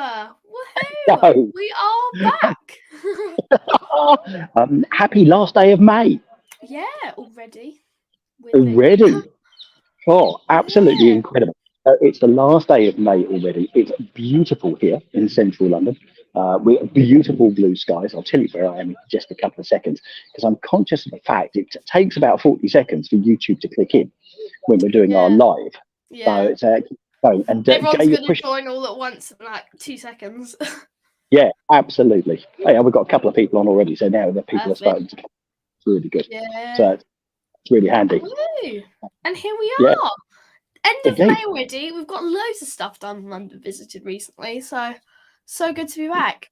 Woohoo! So, We are back. happy last day of May Yeah, already. Weirdly. already. Oh, absolutely Yeah. incredible. It's the last day of May already. It's beautiful here in central London. With beautiful blue skies. I'll tell you where I am in just a couple of seconds because I'm conscious of the fact it takes about 40 seconds for YouTube to click in when we're doing our Yeah. live. So Yeah. it's going. And Everyone's Jay, gonna push. join all at once in like 2 seconds. Yeah, absolutely. Hey, we've got a couple of people on already, so now the people are Perfect. starting to come. It's really good. So Yeah. it's really handy. Woo! And here we Yeah, are. End of indeed. May already. We've got loads of stuff done London visited recently, so good to be back.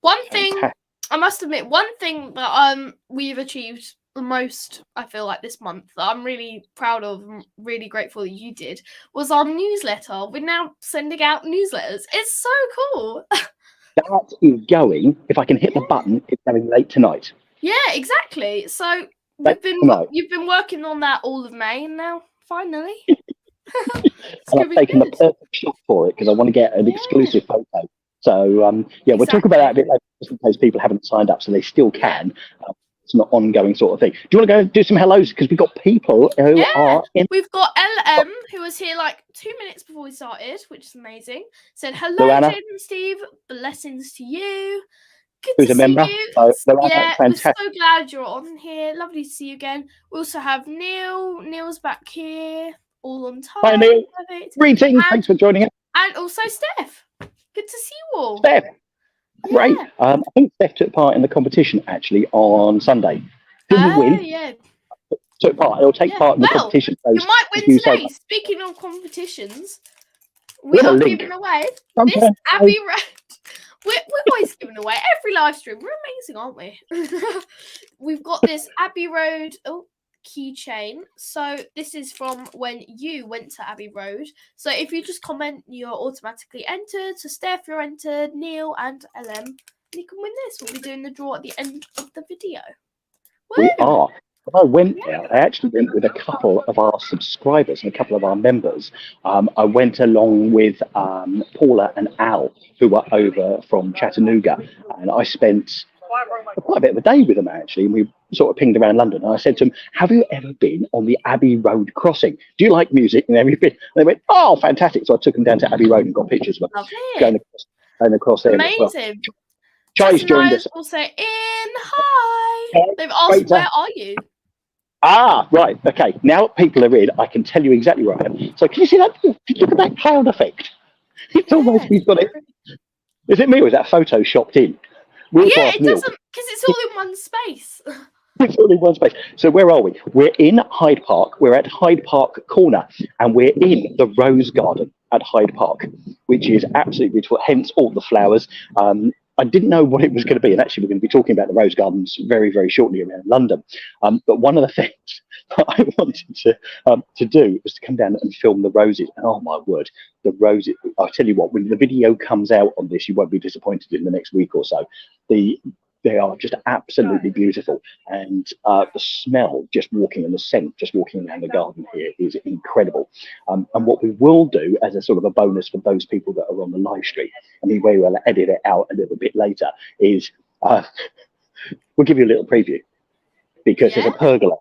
One thing Fantastic. I must admit, one thing that we've achieved the most, I feel like this month, that I'm really proud of and really grateful that you did, was our newsletter. We're now sending out newsletters. It's so cool. That is going. If I can hit the Yeah. button, it's going late tonight. Yeah, exactly. So Late tonight. you've been working on that all of May, and now finally, it's And gonna I've be taken the good. perfect shot for it because I want to get an Yeah, exclusive photo. So yeah, we'll talk about that a bit later, just in case people haven't signed up, so they still can. It's an ongoing sort of thing. Do you want to go and do some hellos because we've got people who are in? We've got LM who was here like 2 minutes before we started, which is amazing. Said hello, Luana, Jade and Steve. Blessings to you. Good who's to a see member. you. So Luana, Yeah, we're so fantastic. glad you're on here. Lovely to see you again. We also have Neil. Neil's back here, all on time. Hi Neil. Perfect. Greetings. Thanks for joining us. And also Steph. Good to see you all. Steph. Great. Yeah. I think Steph took part in the competition actually on Sunday. Didn't win. Yeah. Took part. He'll take part in the competition. So you might win today. Speaking of competitions, we are giving away this Abbey Road. We're always giving away every live stream. We're amazing, aren't we? We've got this Abbey Road keychain. So this is from when you went to Abbey Road. So if you just comment, you're automatically entered. So Steph, you're entered. Neil and LM, and you can win this. We'll be doing the draw at the end of the video. We are. When I went there, I actually went with a couple of our subscribers and a couple of our members. I went along with Paula and Al, who were over from Chattanooga, and I spent quite a bit of a day with them actually. And we sort of pinged around London. And I said to them, "Have you ever been on the Abbey Road crossing? Do you like music and everything?" And they went, "Oh, fantastic!" So I took them down to Abbey Road and got pictures of them going across there. Amazing. Chai's joined us. Also in. Hi. They've asked, where are you? Ah, right. Okay. Now people are in. I can tell you exactly where I am. So can you see that? Look at that cloud effect. It's almost we've got it. Is it me or is that photoshopped in? It doesn't, because it's all in one space. It's all in one space. So where are we? We're in Hyde Park. We're at Hyde Park Corner, and we're in the Rose Garden at Hyde Park, which is absolutely beautiful. Hence all the flowers. I didn't know what it was going to be, and actually we're going to be talking about the Rose Gardens very, very shortly around London. But one of the things that I wanted to do was to come down and film the roses. And oh my word, the roses! I'll tell you what, when the video comes out on this, you won't be disappointed in the next week or so. They are just absolutely beautiful, and the smell just walking and the scent just walking around the garden here is incredible. And what we will do as a sort of a bonus for those people that are on the live stream, and we will edit it out a little bit later, is we'll give you a little preview because there's a pergola.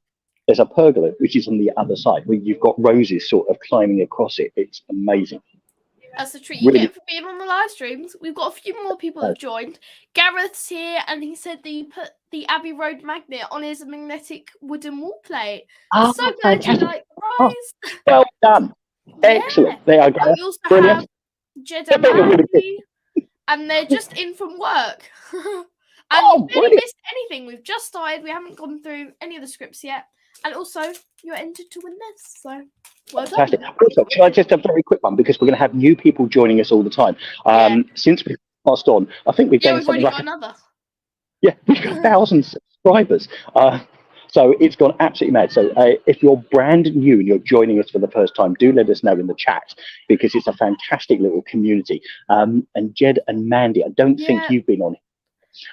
There's a pergola which is on the other side where you've got roses sort of climbing across it. It's amazing. That's the treat you get for being on the live streams. We've got a few more people that have joined. Gareth's here, and he said that he put the Abbey Road magnet on his magnetic wooden wall plate. Oh, so glad you like the prize. Well done. Excellent. There I go. We also Brilliant. have Jed and Andy, and they're just in from work. And we haven't missed anything. We've just started. We haven't gone through any of the scripts yet. And also, you're entered to win this. So, well done. Fantastic. Also, should I just have a very quick one because we're going to have new people joining us all the time. Since we passed on, I think we've done something like another. Yeah, we've got 1,000 subscribers. So it's gone absolutely mad. So if you're brand new and you're joining us for the first time, do let us know in the chat because it's a fantastic little community. And Jed and Mandy, I don't think you've been on.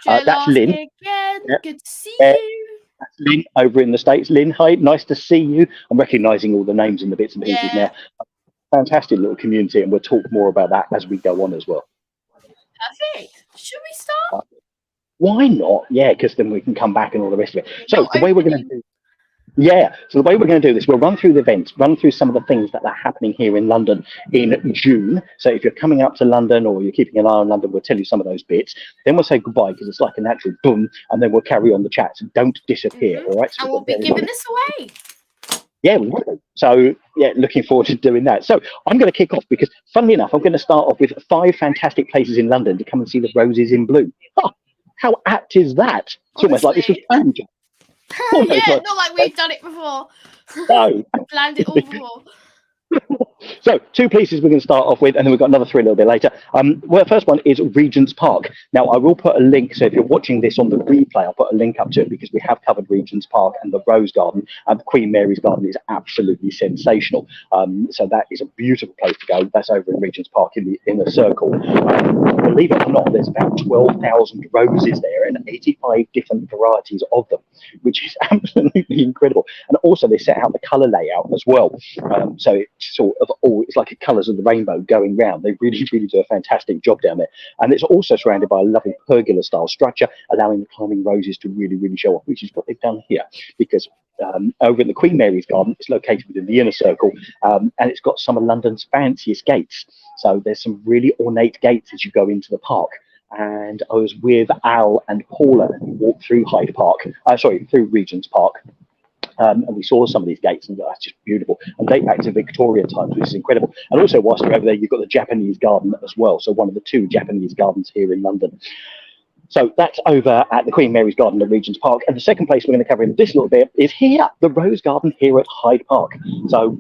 That's Lynn. Again. Good to see you. That's Lynn over in the States. Lynn, hi, nice to see you. I'm recognising all the names and the bits and pieces now. Fantastic little community, and we'll talk more about that as we go on as well. Perfect. Should we start? Why not? Yeah, because then we can come back and all the rest of it. So the way we're going to do, so the way we're going to do this, we'll run through the events, run through some of the things that are happening here in London in June. So if you're coming up to London or you're keeping an eye on London, we'll tell you some of those bits. Then we'll say goodbye because it's like a natural boom, and then we'll carry on the chat. So don't disappear, all right? So and we'll be giving this away. Yeah, we will. So, yeah, looking forward to doing that. So, I'm going to kick off because, funnily enough, I'm going to start off with 5 fantastic places in London to come and see the roses in bloom. Oh, how apt is that? It's almost like this was planned. Yeah, not like we've done it before. No. Planned it all before. So 2 places we're going to start off with, and then we've got another 3 a little bit later. Well, the first one is Regent's Park. Now, I will put a link, so if you're watching this on the replay, I'll put a link up to it because we have covered Regent's Park and the Rose Garden, and Queen Mary's Garden is absolutely sensational. So that is a beautiful place to go. That's over in Regent's Park in the inner circle. Believe it or not, there's about 12,000 roses there and 85 different varieties of them, which is absolutely incredible. And also they set out the colour layout as well. So it's sort of it's like a colours of the rainbow going round. They really, really do a fantastic job down there. And it's also surrounded by a lovely pergola style structure, allowing the climbing roses to really, really show off, which is what they've done here. Because over in the Queen Mary's Garden, it's located within the inner circle, and it's got some of London's fanciest gates. So there's some really ornate gates as you go into the park. And I was with Al and Paula and we walked through through Regent's Park. And we saw some of these gates, and that's just beautiful. And date back to Victorian times, which is incredible. And also, whilst you're over there, you've got the Japanese garden as well. So one of the 2 Japanese gardens here in London. So that's over at the Queen Mary's Garden at Regent's Park. And the second place we're going to cover in this little bit is here, the Rose Garden here at Hyde Park. So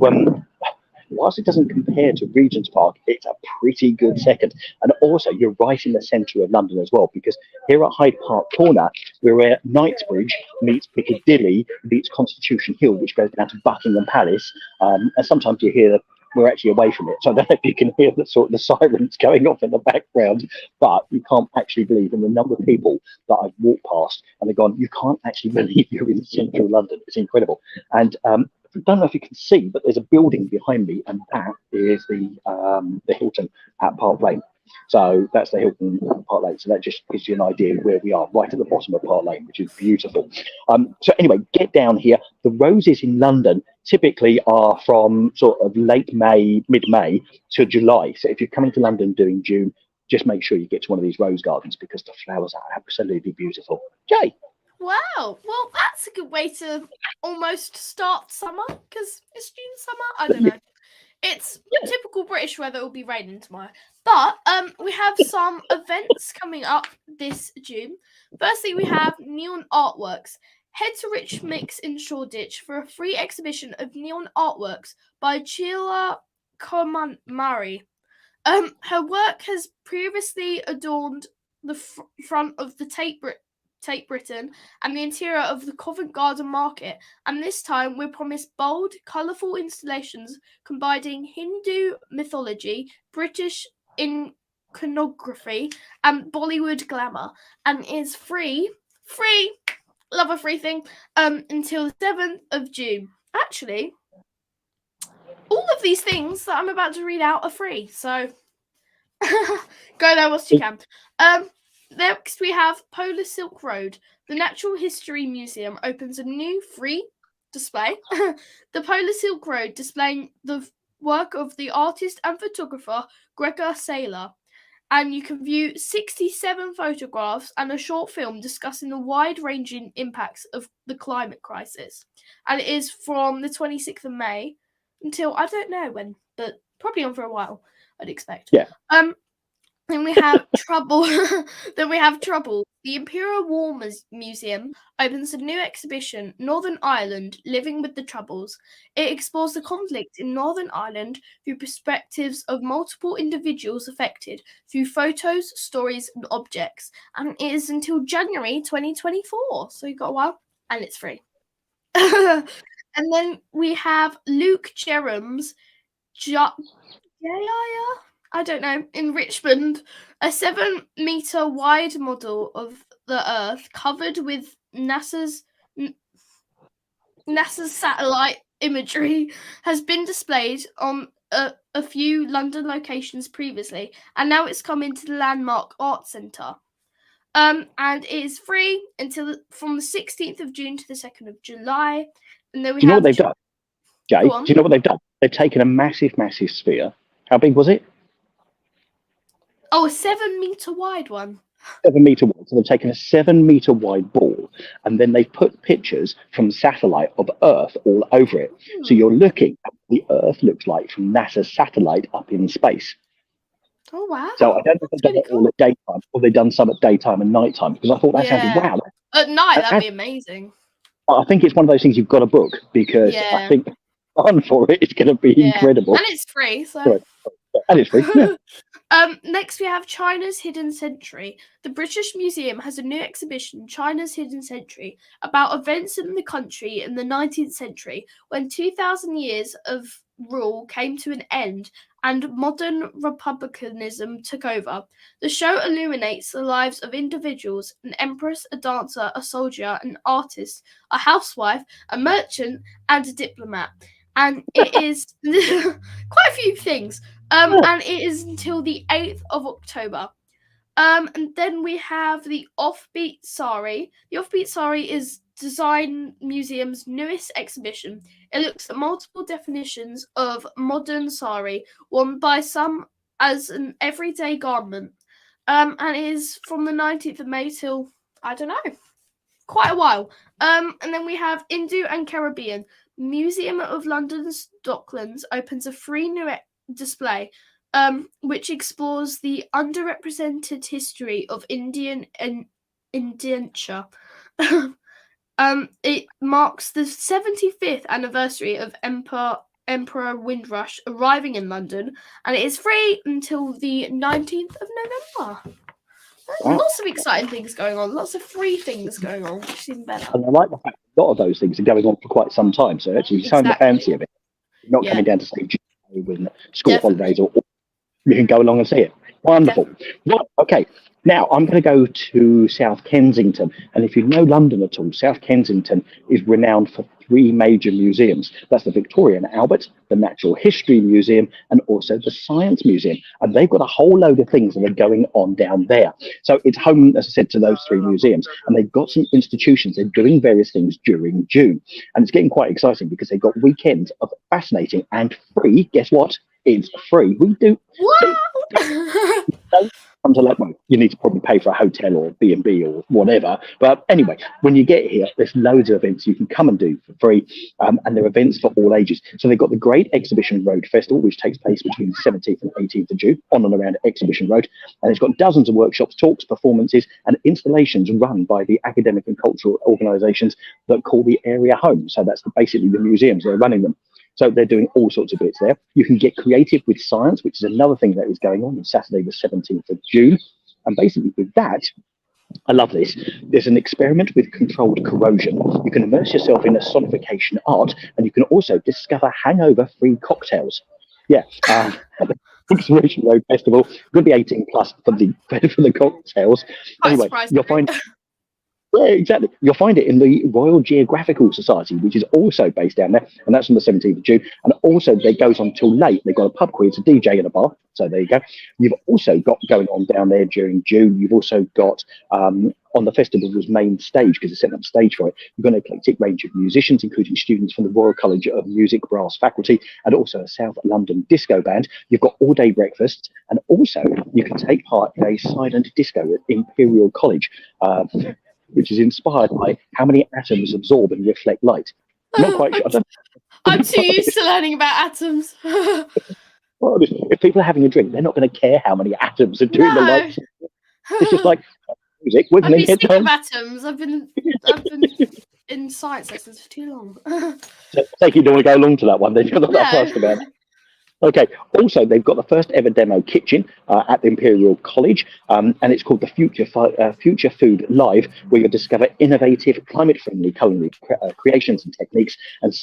whilst it doesnn't compare to Regent's Park, it's a pretty good second. And also, you're right in the centre of London as well, because here at Hyde Park Corner, we're where Knightsbridge meets Piccadilly, meets Constitution Hill, which goes down to Buckingham Palace. And sometimes you hear we're actually away from it. So I don't know if you can hear the sirens going off in the background, but you can't actually believe in the number of people that I've walked past and they've gone, you can't actually believe you're in central London. It's incredible. And I don't know if you can see, but there's a building behind me, and that is the Hilton at Park Lane. So that's the Hilton at Park Lane. So that just gives you an idea of where we are, right at the bottom of Park Lane, which is beautiful. So anyway, get down here. The roses in London typically are from sort of late May, mid-May to July. So if you're coming to London during June, just make sure you get to one of these rose gardens because the flowers are absolutely beautiful. Jay. Wow, well, that's a good way to almost start summer, because it's June summer. I don't know. It's typical British weather. It will be raining tomorrow. But we have some events coming up this June. Firstly, we have neon artworks. Head to Rich Mix in Shoreditch for a free exhibition of neon artworks by Sheila Komari. Her work has previously adorned the front of the Tate Britain and the interior of the Covent Garden Market, and this time we're promised bold, colourful installations combining Hindu mythology, British iconography, and Bollywood glamour, and is free, love a free thing, until the 7th of June. Actually, all of these things that I'm about to read out are free, so go there whilst you can. Next, we have Polar Silk Road. The Natural History Museum opens a new free display. The Polar Silk Road, displaying the work of the artist and photographer Gregor Saylor. And you can view 67 photographs and a short film discussing the wide-ranging impacts of the climate crisis. And it is from the 26th of May until, I don't know when, but probably on for a while, I'd expect. Yeah. Then we have Trouble. The Imperial War Museum opens a new exhibition, Northern Ireland, Living with the Troubles. It explores the conflict in Northern Ireland through perspectives of multiple individuals affected, through photos, stories, and objects. And it is until January 2024. So you've got a while, and it's free. And then we have Luke Jerram's I don't know, in Richmond, a 7-meter wide model of the Earth covered with NASA's satellite imagery has been displayed on a few London locations previously, and now it's come into the Landmark Arts Centre. And it is free until from the 16th of June to the 2nd of July. And then we Do you know what they've done, Jay? Go on. Do you know what they've done? They've taken a massive, massive sphere. How big was it? Oh, a 7-meter wide one. 7 meter wide. So they've taken a 7 meter wide ball, and then they've put pictures from satellite of Earth all over it. So you're looking at what the Earth looks like from NASA's satellite up in space. Oh, wow. So I don't know if they've done it all at daytime, or they've done some at daytime and nighttime, because I thought that sounded wow. At night, that'd be amazing. I think it's one of those things you've got to book, because I think fun for it is going to be incredible. And it's free, so. And it's free. Next, we have China's Hidden Century. The British Museum has a new exhibition, China's Hidden Century, about events in the country in the 19th century when 2,000 years of rule came to an end and modern republicanism took over. The show illuminates the lives of individuals: an empress, a dancer, a soldier, an artist, a housewife, a merchant, and a diplomat. And it is quite a few things. And it is until the 8th of October. And then we have the Offbeat Sari. The Offbeat Sari is Design Museum's newest exhibition. It looks at multiple definitions of modern sari, worn by some as an everyday garment. And it is from the 19th of May till, I don't know, quite a while. And then we have Indo and Caribbean. Museum of London's Docklands opens a free new display, which explores the underrepresented history of Indian indenture. It marks the 75th anniversary of Emperor Windrush arriving in London, and it is free until the 19th of November. Lots of exciting things going on, lots of free things going on, which is even better. And I like the fact that a lot of those things are going on for quite some time, so actually you sound the fancy of it. You're not coming down to see with school holidays, or you can go along and see it. Wonderful. Well, okay, now I'm going to go to South Kensington, and if you know London at all, South Kensington is renowned for 3 major museums. That's the Victoria and Albert, the Natural History Museum, and also the Science Museum. And they've got a whole load of things that are going on down there. So it's home, as I said, to those 3 museums. And they've got some institutions. They're doing various things during June. And it's getting quite exciting because they've got weekends of fascinating and free. Guess what? It's free. We do. Wow. Come to London, you need to probably pay for a hotel or B&B or whatever. But anyway, when you get here, there's loads of events you can come and do for free, and they're events for all ages. So they've got the Great Exhibition Road Festival, which takes place between the 17th and 18th of June, on and around Exhibition Road. And it's got dozens of workshops, talks, performances, and installations run by the academic and cultural organisations that call the area home. So that's basically the museums, they're running them. So they're doing all sorts of bits there. You can get creative with science, which is another thing that is going on Saturday, the 17th of June. And basically with that, I love this. There's an experiment with controlled corrosion. You can immerse yourself in a sonification art, and you can also discover hangover-free cocktails. Yeah, Exhibition Road Festival. Going to be 18 plus for the cocktails. Anyway, you'll find. Yeah, exactly. You'll find it in the Royal Geographical Society, which is also based down there, and that's on the 17th of June. And also, it goes on till late. They've got a pub quiz, a DJ, and a bar. So there you go. You've also got going on down there during June. You've also got on the festival's main stage, because they're setting up a stage for it, you've got an eclectic range of musicians, including students from the Royal College of Music brass faculty, and also a South London disco band. You've got all-day breakfasts, and also you can take part in a silent disco at Imperial College. Which is inspired by how many atoms absorb and reflect light. I'm not quite sure. I'm too used to learning about atoms. Well, if people are having a drink, they're not going to care how many atoms are doing the light. It's just like music. We're going to get sick of atoms. I've been in science lessons for too long. So, take you don't want to go along to that one, then you're not that fussed about it. Okay. Also, they've got the first ever demo kitchen at the Imperial College, and it's called the Future Food Live, where you'll discover innovative, climate-friendly culinary creations and techniques, and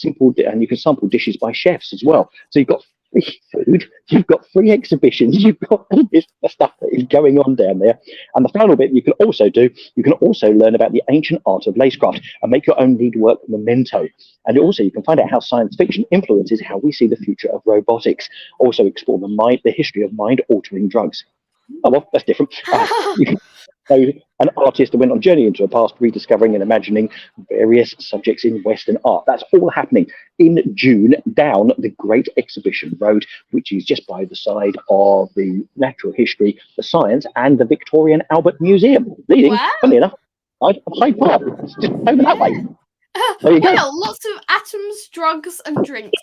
you can sample dishes by chefs as well. So you've got free food, you've got free exhibitions, you've got all this stuff that is going on down there. And the final bit you can also do, you can also learn about the ancient art of lacecraft and make your own needlework memento. And also you can find out how science fiction influences how we see the future of robotics. Also explore the history of mind-altering drugs. Oh, well, that's different. You can know an artist that went on journey into a past, rediscovering and imagining various subjects in Western art. That's all happening in June down the Great Exhibition Road, which is just by the side of the Natural History, the Science, and the Victorian Albert Museum, leading, funny enough, Hyde Park. It's just over that way. There you go. Well, lots of atoms, drugs, and drinks.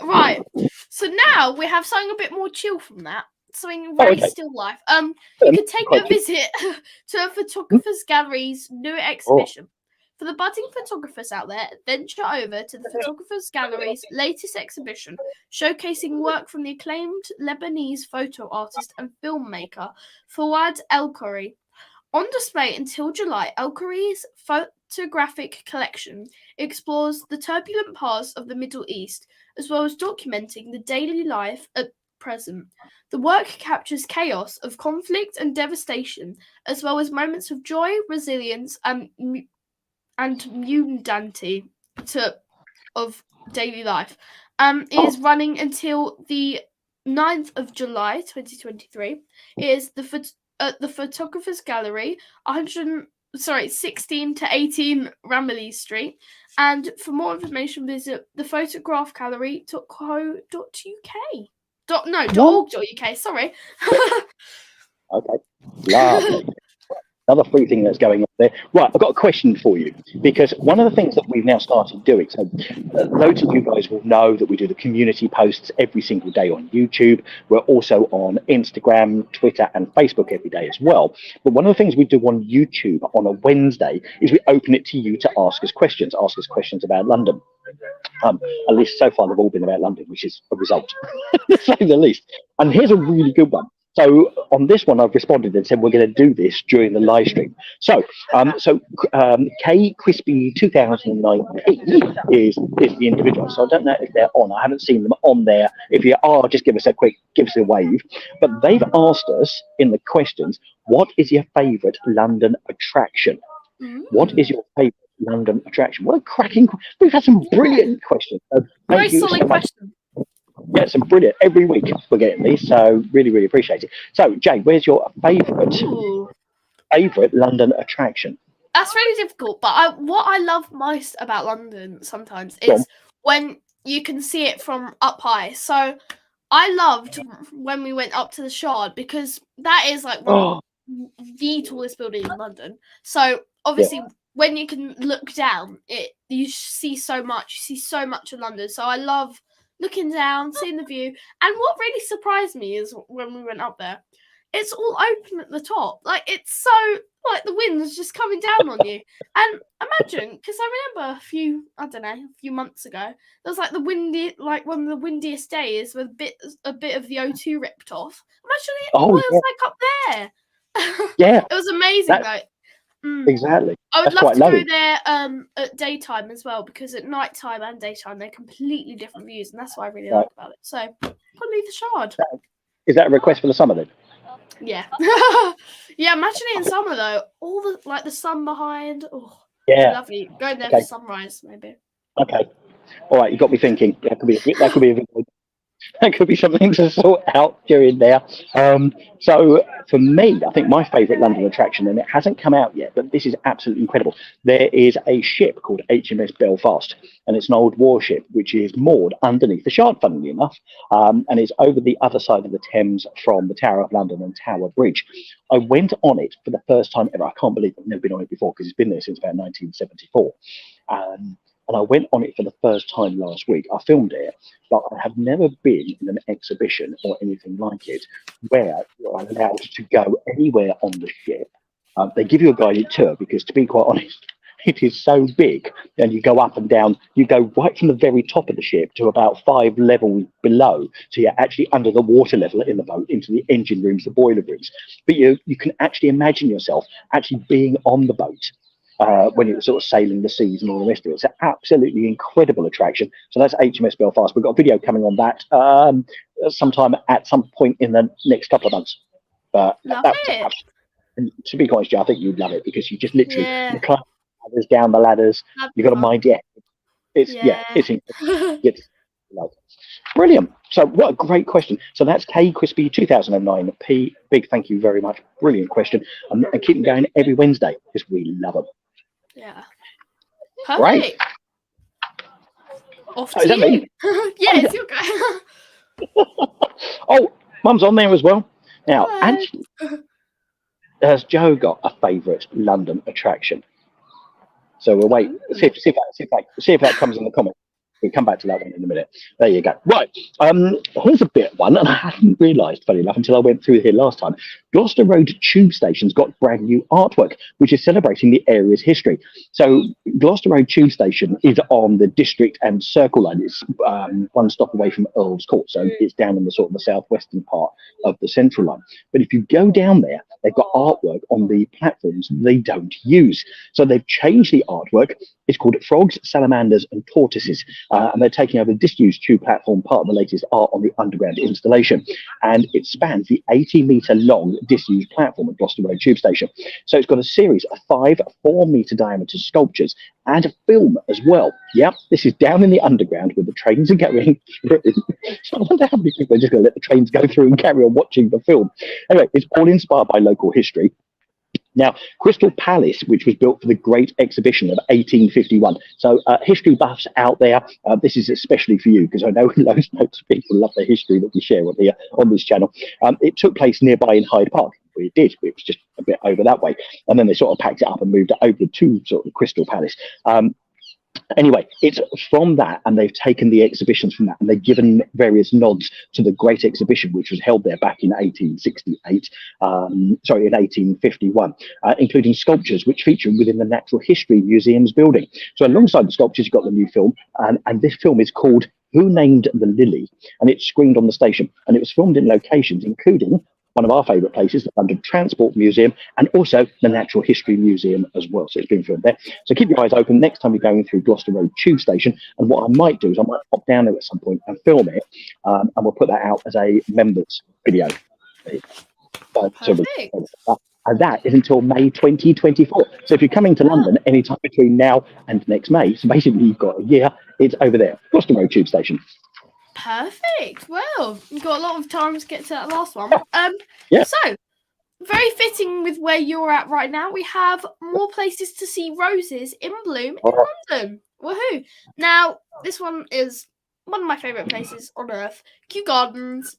Right. So now we have something a bit more chill from that. Something very still life. You can take a visit to a photographer's gallery's new exhibition. For the budding photographers out there, venture over to the photographer's gallery's latest exhibition, showcasing work from the acclaimed Lebanese photo artist and filmmaker Fawad El-Khoury. On display until July, El-Khoury's photographic collection explores the turbulent past of the Middle East, as well as documenting the daily life at present. The work captures chaos of conflict and devastation, as well as moments of joy, resilience, and mundanity of daily life. It is running until the 9th of July 2023. It is the Photographer's Gallery, 16 to 18 Ramillies Street. And for more information, visit thephotograph.gallery.co.uk. Sorry. Okay, lovely. Another free thing that's going on there. Right, I've got a question for you, because one of the things that we've now started doing, so loads of you guys will know that we do the community posts every single day on YouTube. We're also on Instagram, Twitter, and Facebook every day as well. But one of the things we do on YouTube on a Wednesday is we open it to you to ask us questions about London. At least so far they've all been about London, which is a result, to say the least. And here's a really good one. So on this one, I've responded and said we're going to do this during the live stream. So, K Crispy 2019 is the individual. So I don't know if they're on. I haven't seen them on there. If you are, just give us a wave. But they've asked us in the questions, what is your favourite London attraction? What is your favourite London attraction? What a cracking! We've had some brilliant questions. So very solid question. Yeah, some brilliant. Every week we're getting these, so really, really appreciate it. So, Jay, where's your favourite London attraction? That's really difficult, but what I love most about London sometimes is when you can see it from up high. So I loved when we went up to the Shard, because that is like one of the tallest building in London. So obviously when you can look down, you see so much. You see so much of London. So I love looking down, seeing the view. And what really surprised me is when we went up there, it's all open at the top. Like, it's so, like, the wind's just coming down on you. And imagine, because I remember a few months ago, there was like one of the windiest days with a bit of the O2 ripped off. Imagine it was like up there. Yeah. It was amazing, though. Exactly. I would love to go there at daytime as well, because at nighttime and daytime they're completely different views, and that's what I really like about it. So probably the Shard. Is that a request for the summer then? Yeah. Yeah, imagine it in summer though. All the sun behind. Oh, lovely. Going there for sunrise maybe. Okay. All right, you got me thinking. That could be something to sort out during there. So for me, I think my favourite London attraction, and it hasn't come out yet, but this is absolutely incredible. There is a ship called HMS Belfast, and it's an old warship which is moored underneath the Shard, funnily enough, and it's over the other side of the Thames from the Tower of London and Tower Bridge. I went on it for the first time ever. I can't believe I've never been on it before, because it's been there since about 1974. And I went on it for the first time last week. I filmed it, but I have never been in an exhibition or anything like it where you're allowed to go anywhere on the ship. They give you a guided tour, because, to be quite honest, it is so big, and you go up and down. You go right from the very top of the ship to about 5 levels below, so you're actually under the water level in the boat, into the engine rooms, the boiler rooms. But you can actually imagine yourself actually being on the boat. when you're sort of sailing the seas and all the rest of it. It's an absolutely incredible attraction. So that's HMS Belfast. We've got a video coming on that sometime at some point in the next couple of months. But Love that's it. and to be honest, I think you'd love it because you just literally Yeah. you climb the ladders, down the ladders. You've got to mind, it's incredible. It's like, brilliant. So what a great question. So that's K Crispy 2009. P, big thank you very much. Brilliant question. And keep them going every Wednesday because we love them. Yeah. Great. Perfect. Off to you. Yes, you're going. Oh, Mum's on there as well. Now, actually, has Joe got a favourite London attraction? So we'll wait. See if that comes in the comments. We'll come back to that one in a minute. There you go. Right. Here's a bit one, and I hadn't realised, funny enough, until I went through here last time. Gloucester Road Tube Station's got brand new artwork, which is celebrating the area's history. So Gloucester Road Tube Station is on the District and Circle line. It's one stop away from Earl's Court, so it's down in the sort of the southwestern part of the Central line. But if you go down there, they've got artwork on the platforms they don't use. So they've changed the artwork. It's called Frogs, Salamanders and Tortoises. And they're taking over the disused tube platform, part of the latest art on the underground installation. And it spans the 80-metre long disused platform at Gloucester Road Tube Station. So it's got a series of 5 4-metre diameter sculptures and a film as well. Yep, this is down in the underground where the trains are going through. So I wonder how many people are just going to let the trains go through and carry on watching the film. Anyway, it's all inspired by local history. Now, Crystal Palace, which was built for the Great Exhibition of 1851. So, history buffs out there, this is especially for you because I know loads of people love the history that we share on here on this channel. It took place nearby in Hyde Park. It did. It was just a bit over that way, and then they sort of packed it up and moved it over to sort of Crystal Palace. Anyway, it's from that, and they've taken the exhibitions from that, and they've given various nods to the Great Exhibition, which was held there back in 1868, in 1851, including sculptures which feature within the Natural History Museum's building. So alongside the sculptures, you've got the new film, and this film is called Who Named the Lily? And it's screened on the station, and it was filmed in locations including one of our favourite places, the London Transport Museum, and also the Natural History Museum as well. So it's been filmed there. So keep your eyes open next time you're going through Gloucester Road Tube Station. And what I might do is I might pop down there at some point and film it, and we'll put that out as a members video. And that is until May 2024. So if you're coming to London anytime between now and next May, so basically you've got a year, it's over there, Gloucester Road Tube Station. Perfect. Well, you've got a lot of time to get to that last one. So, very fitting with where you're at right now, we have more places to see roses in bloom in London. Woohoo! Now, this one is one of my favourite places on earth, Kew Gardens.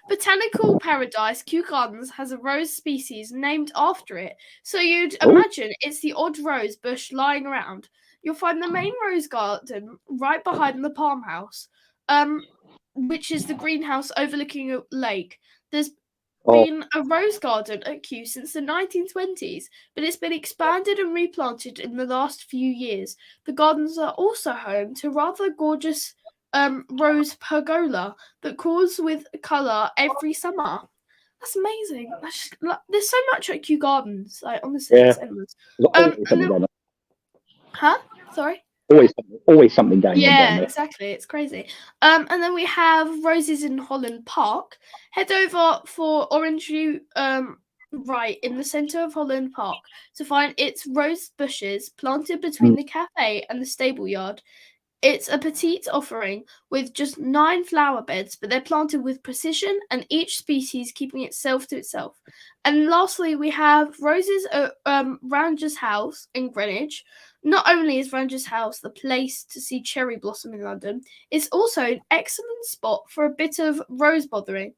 Botanical Paradise Kew Gardens has a rose species named after it. So you'd imagine it's the odd rose bush lying around. You'll find the main rose garden right behind the palm house, which is the greenhouse overlooking a lake. There's been a rose garden at Kew since the 1920s, but it's been expanded and replanted in the last few years. The gardens are also home to rather gorgeous rose pergola that cools with colour every summer. That's amazing. There's so much at Kew Gardens. Like, honestly, it's endless. Sorry? Always something going on. Yeah, exactly. It's crazy. And then we have roses in Holland Park. Head over for Orange View, right in the centre of Holland Park to find its rose bushes planted between the cafe and the stable yard. It's a petite offering with just 9 flower beds, but they're planted with precision and each species keeping itself to itself. And lastly, we have roses at Ranger's House in Greenwich. Not only is Ranger's House the place to see cherry blossom in London, it's also an excellent spot for a bit of rose bothering.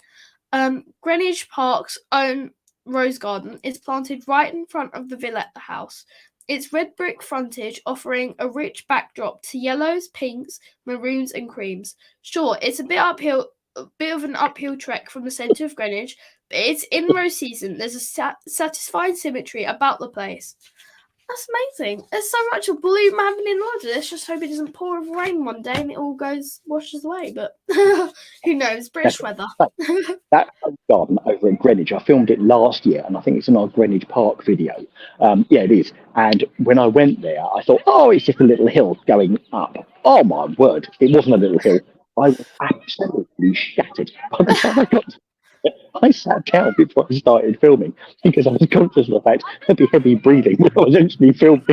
Greenwich Park's own rose garden is planted right in front of the villa at the house. Its red brick frontage offering a rich backdrop to yellows, pinks, maroons and creams. Sure, it's a bit of an uphill trek from the centre of Greenwich, but it's in rose season. There's a satisfying symmetry about the place. That's amazing. There's so much of bloom happening in London. Let's just hope it doesn't pour with rain one day and it all washes away. But who knows? British weather. That garden over in Greenwich, I filmed it last year, and I think it's in our Greenwich Park video. Yeah, it is. And when I went there, I thought, oh, it's just a little hill going up. Oh my word, it wasn't a little hill. I was absolutely shattered by the time I got to I sat down before I started filming because I was conscious of the fact I'd be heavy breathing when I was actually filming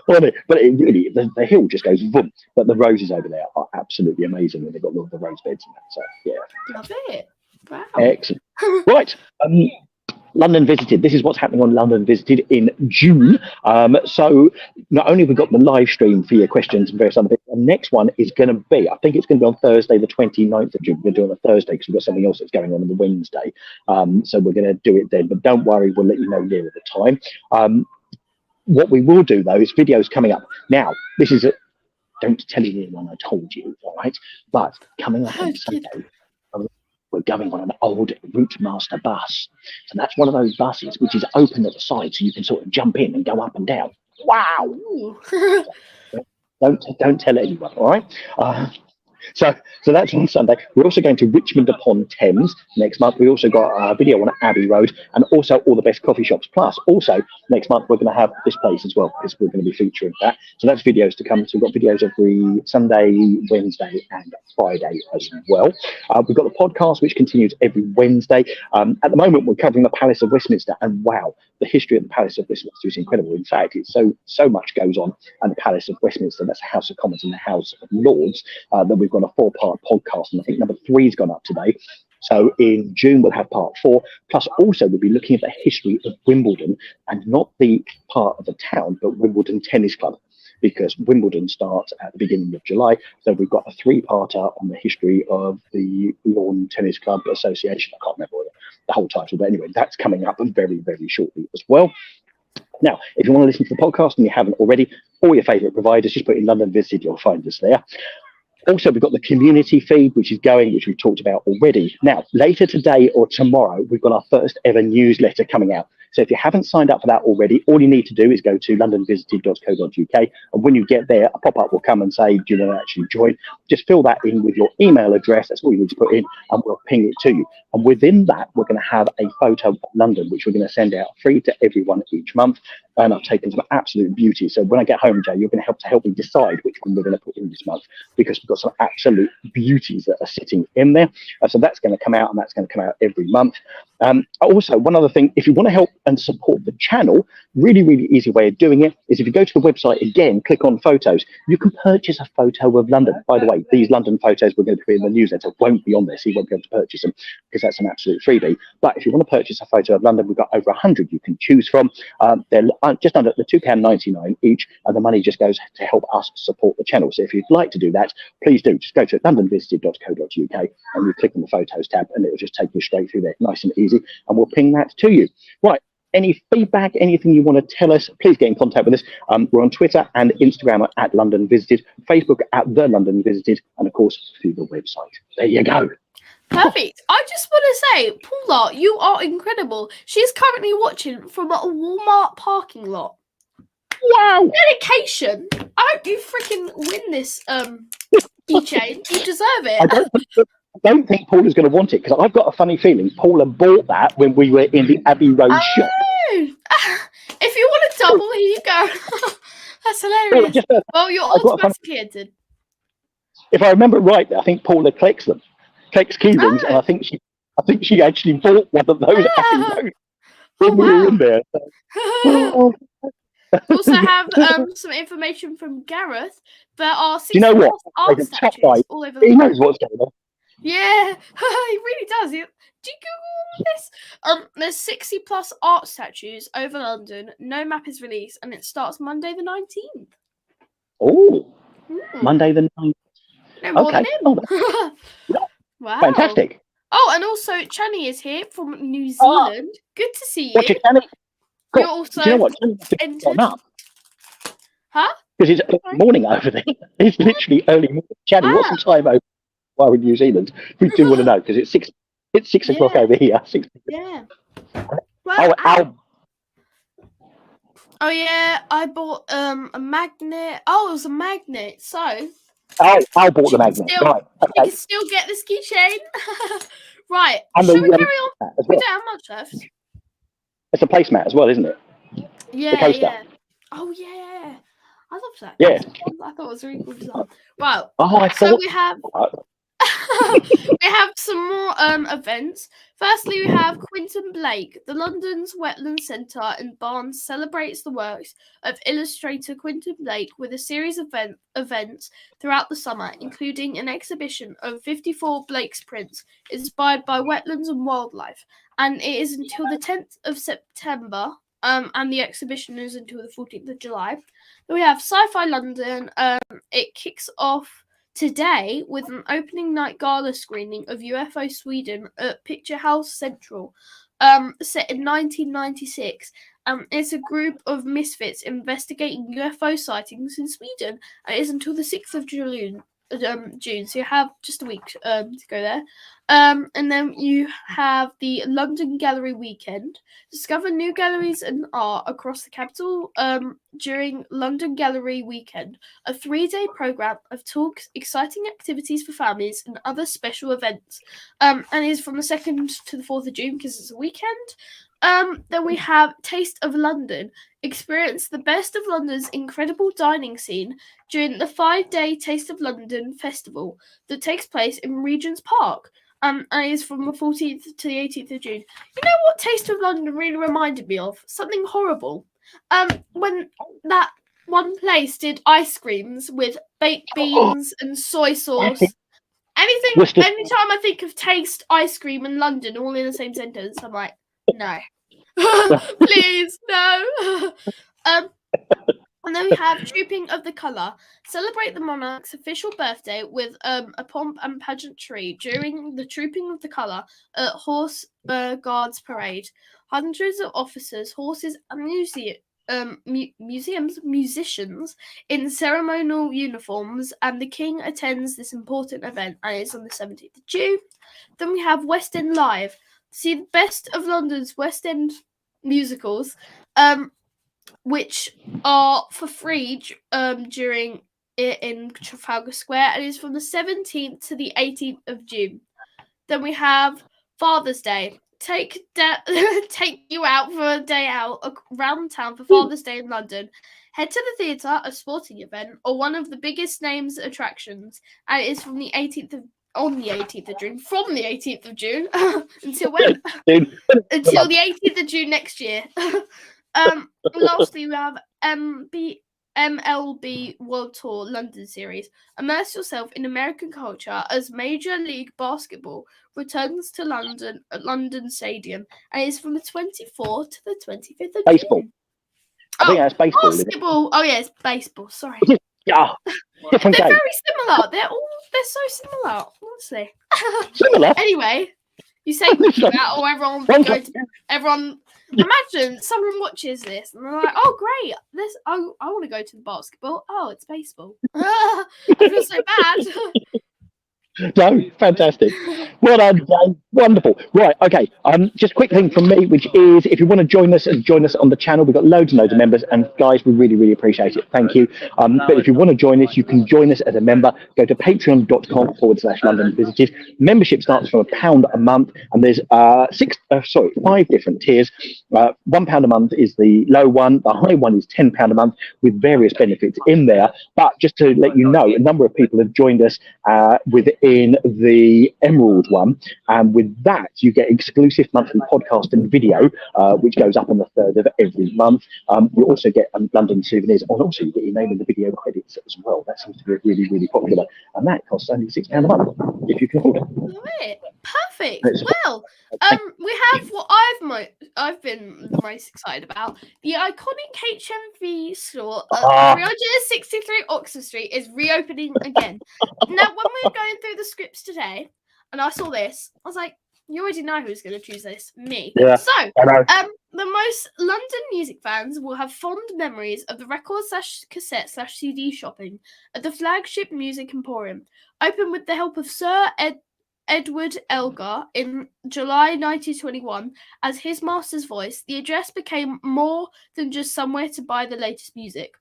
on it. But it really, the hill just goes boom. But the roses over there are absolutely amazing, and they've got all the rose beds and that. So yeah, love it. Wow, excellent. Right. London Visited. This is what's happening on London Visited in June. So not only have we got the live stream for your questions and various other bits, the next one is going to be, I think it's going to be on Thursday, the 29th of June. We're going to do it on a Thursday because we've got something else that's going on the Wednesday. So we're going to do it then, but don't worry, we'll let you know nearer the time. What we will do though is videos coming up. Now, this is don't tell anyone I told you, all right? But coming up on Sunday, we're going on an old Route Master bus. So that's one of those buses which is open at the side so you can sort of jump in and go up and down. Wow. Don't tell anyone, all right? So that's on Sunday. We're also going to Richmond upon Thames next month. We also got a video on Abbey Road and also all the best coffee shops. Plus, also next month we're going to have this place as well because we're going to be featuring that. So that's videos to come. So we've got videos every Sunday, Wednesday, and Friday as well. We've got the podcast which continues every Wednesday. At the moment, we're covering the Palace of Westminster, and wow, the history of the Palace of Westminster is incredible. In fact, it's so much goes on at the Palace of Westminster. That's the House of Commons and the House of Lords that we've got a 4-part podcast, and I think number 3's gone up today. So in June we'll have part 4. Plus, also we'll be looking at the history of Wimbledon, and not the part of the town, but Wimbledon Tennis Club, because Wimbledon starts at the beginning of July. So we've got a 3-parter on the history of the Lawn Tennis Club Association. I can't remember the whole title, but anyway, that's coming up very, very shortly as well. Now, if you want to listen to the podcast and you haven't already, all your favourite providers, just put in London Visited, you'll find us there. Also, we've got the community feed, which is going, which we've talked about already. Now, later today or tomorrow, we've got our first ever newsletter coming out. So if you haven't signed up for that already, all you need to do is go to londonvisited.co.uk. And when you get there, a pop-up will come and say, do you want to actually join? Just fill that in with your email address. That's all you need to put in, and we'll ping it to you. And within that, we're going to have a photo of London, which we're going to send out free to everyone each month. And I've taken some absolute beauty. So when I get home, Jay, you're going to help me decide which one we're going to put in this month, because we've got some absolute beauties that are sitting in there. So that's going to come out, and that's going to come out every month. Also, one other thing, if you want to help and support the channel, really, really easy way of doing it is if you go to the website again, click on photos, you can purchase a photo of London. By the way, these London photos we're going to put in the newsletter won't be on there, so you won't be able to purchase them because that's an absolute freebie. But if you want to purchase a photo of London, we've got over 100 you can choose from. They're just under the £2.99 each, and the money just goes to help us support the channel. So if you'd like to do that, please do. Just go to londonvisited.co.uk and you click on the photos tab, and it'll just take you straight through there, nice and easy, and we'll ping that to you. Right. Any feedback, anything you want to tell us, please get in contact with us. We're on Twitter and Instagram at London Visited, Facebook at The London Visited, and of course through the website. There you go. Perfect. I just want to say, Paula, you are incredible. She's currently watching from a Walmart parking lot. Wow. Dedication. I hope you freaking win this keychain. You deserve it. I don't think Paula's going to want it, because I've got a funny feeling Paula bought that when we were in the Abbey Road shop. If you want a double, here you go. That's hilarious. Well, you're automatically entered. If I remember right, I think Paula collects key rings, and I think she actually bought one of those Abbey Road when we were in there. So. We also have some information from Gareth. There are 60 art statues all over the world. He knows what's going on. Yeah, he really does. Do you Google this? There's 60 plus art statues over London. No map is released, and it starts Monday the 19th. Oh, Monday the 19th. No more than him. Wow. Fantastic. Oh, and also Chani is here from New Zealand. Good to see you. What's your Chani? Cool. You're also Do you know what? entered. Huh? Because it's early morning over there. It's literally early morning. Chani, what's the time over while in New Zealand? We do want to know, because it's 6 o'clock over here. 6. Yeah. Well, Oh yeah, I bought a magnet. Oh, it was a magnet. So I bought the magnet. Right. you Okay. can still get this keychain. Right. And Shall we the carry on? as We well. don't have much left. It's a placemat as well, isn't it? The Yeah, coaster. yeah. Oh yeah. I love that. Yeah. I thought it was a really cool design. Right. Oh, I So thought. we have we have some more events. Firstly, we have Quentin Blake. The London's Wetland Centre in Barnes celebrates the works of illustrator Quentin Blake with a series of events throughout the summer, including an exhibition of 54 Blake's prints inspired by wetlands and wildlife. And it is until the 10th of September, and the exhibition is until the 14th of July. Then we have Sci-Fi London. It kicks off today with an opening night gala screening of UFO Sweden at Picture House Central, set in 1996. It's a group of misfits investigating UFO sightings in Sweden. It is until the 6th of June, so you have just a week to go there. And then you have the London Gallery Weekend. Discover new galleries and art across the capital during London Gallery Weekend, a 3-day program of talks, exciting activities for families, and other special events. And is from the 2nd to the 4th of June because it's a weekend. Then we have Taste of London. Experience the best of London's incredible dining scene during the 5-day Taste of London festival that takes place in Regent's Park. And is from the 14th to the 18th of June. You know what Taste of London really reminded me of? Something horrible. When that one place did ice creams with baked beans and soy sauce. Anytime I think of taste, ice cream, and London all in the same sentence, I'm like, no. Please, no. And then we have Trooping of the Colour. Celebrate the monarch's official birthday with a pomp and pageantry during the Trooping of the Colour at Horse Guards Parade. Hundreds of officers, horses, and musicians in ceremonial uniforms, and the King attends this important event, and it's on the 17th of June. Then we have West End Live. See the best of London's West End musicals, which are for free during in Trafalgar Square, and is from the 17th to the 18th of June. Then we have Father's Day. Take you out for a day out around town for Father's Day in London. Head to the theatre, a sporting event, or one of the biggest names attractions, and it is from the 18th of June. From the 18th of June until when? Until the 18th of June next year. Lastly, we have MLB World Tour London Series. Immerse yourself in American culture as Major League Basketball returns to London at London Stadium, and it's from the 24th to the 25th of June. I think that's baseball. Basketball. Oh yeah, it's baseball. Sorry. Yeah. Different They're game. Very similar. They're so similar, honestly. Similar. Anyway, you say that, or everyone. Imagine someone watches this and they're like, "Oh, great! I want to go to the basketball. Oh, it's baseball. I feel so bad." No, fantastic. Well done, wonderful. Right, okay. Just a quick thing from me, which is if you want to join us on the channel, we've got loads and loads of members, and guys, we really, really appreciate it. Thank you. But if you want to join us, you can join us as a member. Go to patreon.com/London Visited. Membership starts from £1 a month, and there's 5 different tiers. £1 a month is the low one. The high one is £10 a month with various benefits in there. But just to let you know, a number of people have joined us within the Emerald one, and with that you get exclusive monthly podcast and video, which goes up on the 3rd of every month. You also get London souvenirs, and also you get your name in the video credits as well. That seems to be really, really popular, and that costs only £6 a month if you can afford it. Perfect. Well, we have what I've been the most excited about. The iconic HMV store at 363 Oxford Street is reopening again. Now, when we were going through the scripts today, and I saw this, I was like, you already know who's going to choose this. Me. Yeah, so, the most London music fans will have fond memories of the record/cassette/CD shopping at the flagship Music Emporium. Open with the help of Sir Edward Elgar in July 1921 as his master's voice, the address became more than just somewhere to buy the latest music.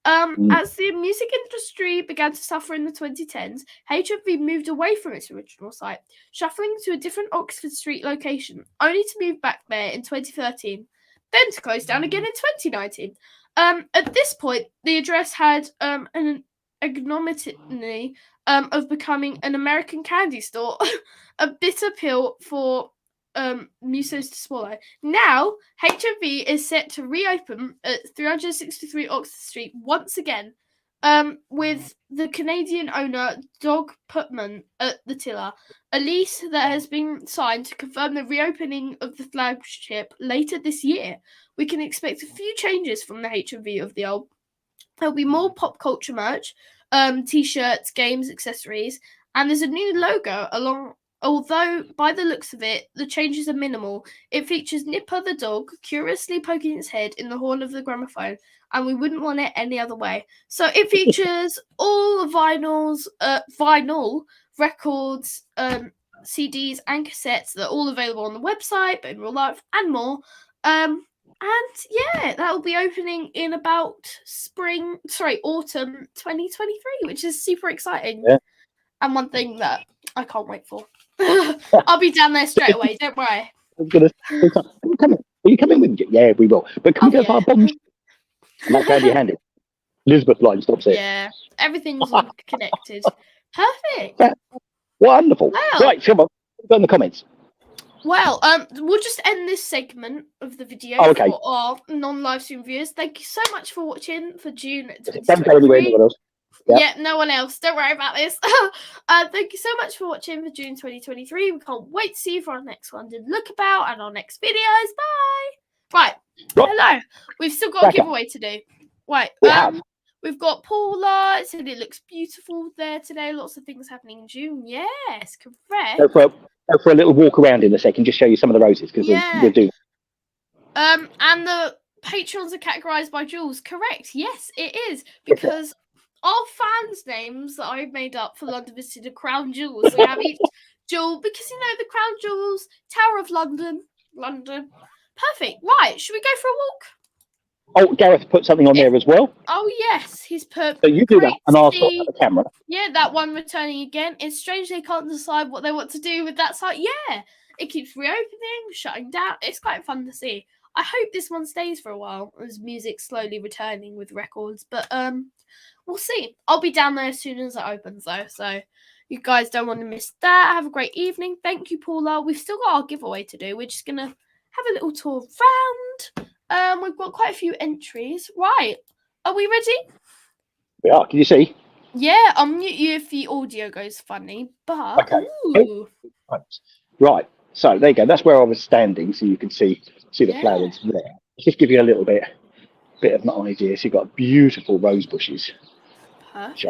As the music industry began to suffer in the 2010s, HMV moved away from its original site, shuffling to a different Oxford Street location, only to move back there in 2013, then to close down again in 2019. At this point, the address had an ignominy of becoming an American candy store, a bitter pill for musos to swallow. Now, HMV is set to reopen at 363 Oxford Street once again, with the Canadian owner Doug Putman at the tiller. A lease that has been signed to confirm the reopening of the flagship later this year. We can expect a few changes from the HMV of the old. There'll be more pop culture merch, t-shirts, games, accessories, and there's a new logo along. Although, by the looks of it, the changes are minimal. It features Nipper the dog curiously poking its head in the horn of the gramophone, and we wouldn't want it any other way. So it features all the vinyl records, CDs, and cassettes that are all available on the website, but in real life, and more. And yeah, that will be opening in about autumn 2023, which is super exciting. Yeah. And one thing that I can't wait for. I'll be down there straight away, don't worry. I was gonna say, are you coming with me? Yeah, we will. But can we go for our bombs? And that's handy handed. Elizabeth line stops here. Yeah, everything's all connected. Perfect. Yeah. Wonderful. Well, right, come on. Go in the comments. Well, we'll just end this segment of the video for our non-live stream viewers. Thank you so much for watching for June 2023. Don't go anywhere, anyone else. Yep. Yeah, no one else. Don't worry about this. Thank you so much for watching for June 2023. We can't wait to see you for our next London Look About and our next videos. Bye. Right. Hello. We've still got a giveaway to do. Wait. We've got Paula. It said it looks beautiful there today. Lots of things happening in June. Yes, correct. Go for a little walk around in a second. Just show you some of the roses because we'll do. And the patrons are categorized by Jules. Correct. Yes, it is because our fans' names that I've made up for London Visited are Crown Jewels. We have each jewel because the Crown Jewels, Tower of London. Perfect. Right. Should we go for a walk? Oh, Gareth put something on there as well. Oh, yes. He's put... So you do that and I'll stop at the camera. Yeah, that one returning again. It's strange they can't decide what they want to do with that site. Yeah, it keeps reopening, shutting down. It's quite fun to see. I hope this one stays for a while as music slowly returning with records. But we'll see. I'll be down there as soon as it opens, though. So you guys don't want to miss that. Have a great evening. Thank you, Paula. We've still got our giveaway to do. We're just going to have a little tour around. We've got quite a few entries. Right. Are we ready? We are. Can you see? Yeah, I'll mute you if the audio goes funny. But okay. Right. So there you go. That's where I was standing, so you can see the flowers there. Just give you a little bit of an idea. So you've got beautiful rose bushes. Perfect.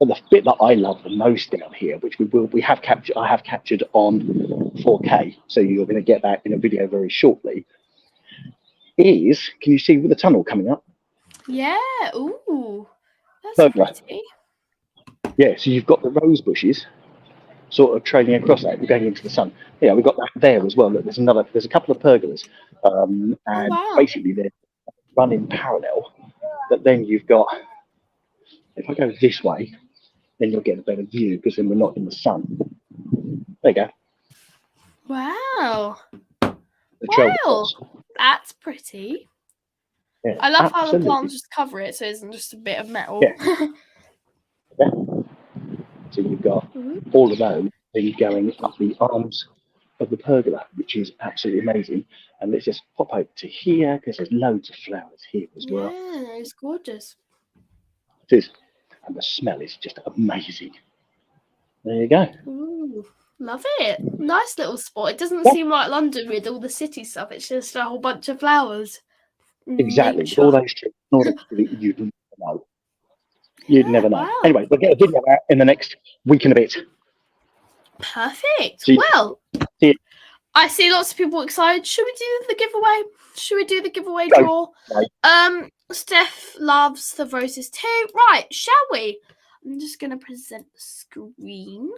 But the bit that I love the most down here, which I have captured on 4K, so you're going to get that in a video very shortly. Is, can you see with the tunnel coming up? Yeah. Ooh. That's pretty. Yeah, so you've got the rose bushes sort of trailing across that, going into the sun. Yeah, we've got that there as well. Look, there's a couple of pergolas. And basically they're running parallel. But then you've got, if I go this way, then you'll get a better view because then we're not in the sun. There you go. Wow. That's pretty. Yeah, I love how the plants just cover it, so it isn't just a bit of metal. Yeah. Yeah. So you've got all of those things going up the arms of the pergola, which is absolutely amazing. And let's just pop over to here because there's loads of flowers here as well. Yeah, it's gorgeous. It is. And the smell is just amazing. There you go. Ooh. Love it. Nice little spot. It doesn't seem like London with all the city stuff. It's just a whole bunch of flowers. Exactly. Nature. All those trees. You'd never know. You'd never know. Wow. Anyway, we'll get a video out in the next week and a bit. Perfect. Well, I see lots of people excited. Should we do the giveaway? Should we do the giveaway draw? No. Steph loves the roses too. Right, shall we? I'm just going to present the screen.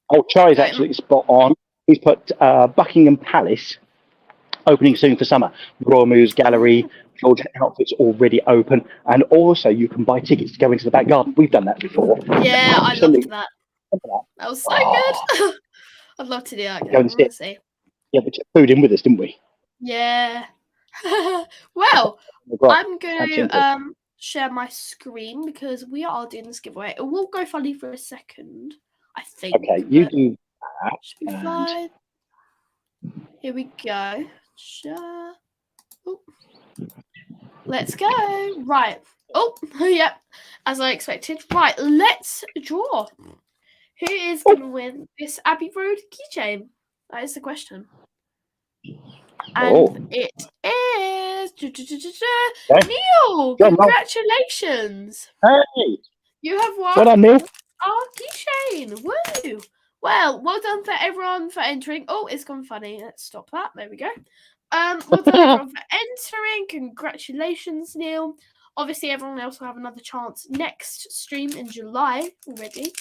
Oh, Chai is absolutely spot on. He's put Buckingham Palace opening soon for summer. Royal Mews Gallery, George Outfits already open, and also you can buy tickets to go into the back garden. We've done that before. Yeah, I loved that. That was so good. I'd love to do that again, honestly. Yeah, we took food in with us, didn't we? Yeah. Well, I'm going to share my screen because we are doing this giveaway. It will go funny for a second, I think. Okay, you do that. Should be fine. Here we go. Oh. Let's go. Right. Oh, yep. As I expected. Right, let's draw. Who is going to win this Abbey Road keychain? That is the question. And it is Neil. Congratulations. Hey. You have won. Well done, Neil. Our keychain. Woo. Well done for everyone for entering. Oh, it's gone funny. Let's stop that. There we go. Well done everyone for entering. Congratulations, Neil. Obviously, everyone else will have another chance next stream in July already.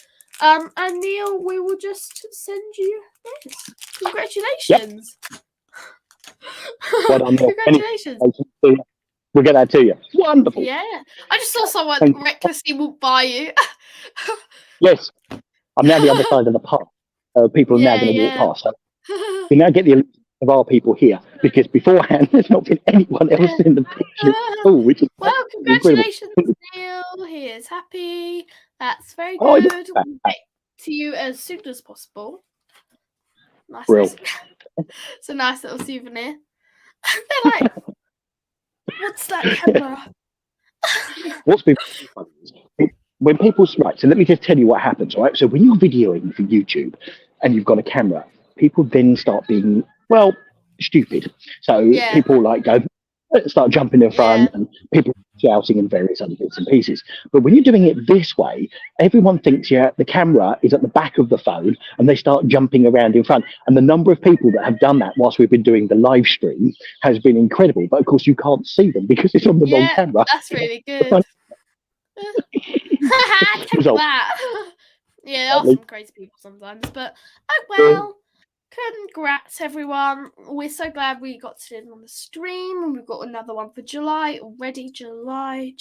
And Neil, we will just send you this. Congratulations. Yep. Well done, Neil. Congratulations. We'll get that to you. Wonderful. Yeah. I just saw someone recklessly walk by you. Yes. I'm now the other side of the path. People are now going to walk past. So we now get the illusion of our people here, because beforehand there's not been anyone else in the picture. Which is congratulations, Neil. He is happy. That's very good. We'll get to you as soon as possible. Nice. It's a nice little souvenir. They're like, what's that camera? What's been fun is when people right, so let me just tell you what happens, right? So when you're videoing for YouTube and you've got a camera, people then start being, well, stupid. So people like start jumping in front and people shouting and various other bits and pieces. But when you're doing it this way, everyone thinks the camera is at the back of the phone and they start jumping around in front. And the number of people that have done that whilst we've been doing the live stream has been incredible. But of course you can't see them because it's on the wrong camera. That's really good. Take that. Yeah, there are some crazy people sometimes, but congrats everyone. We're so glad we got to do it on the stream, and we've got another one for July already. July.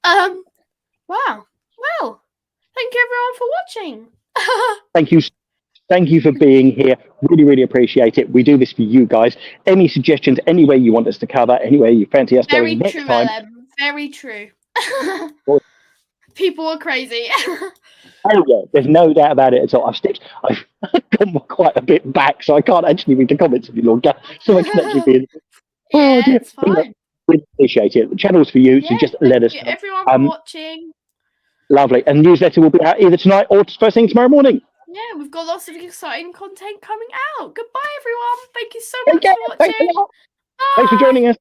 Wow. Well, thank you everyone for watching. Thank you for being here. Really, really appreciate it. We do this for you guys. Any suggestions, any way you want us to cover, anywhere you fancy us going next time. Very true. People are crazy. Oh yeah, there's no doubt about it at all. I've gone quite a bit back, so I can't actually read the comments any longer. So I can actually be in. It's fine. We appreciate it. The channel's for you, so just let us know. Everyone for watching. Lovely. And newsletter will be out either tonight or first thing tomorrow morning. Yeah, we've got lots of exciting content coming out. Goodbye, everyone. Thank you so much for watching. Thanks for joining us.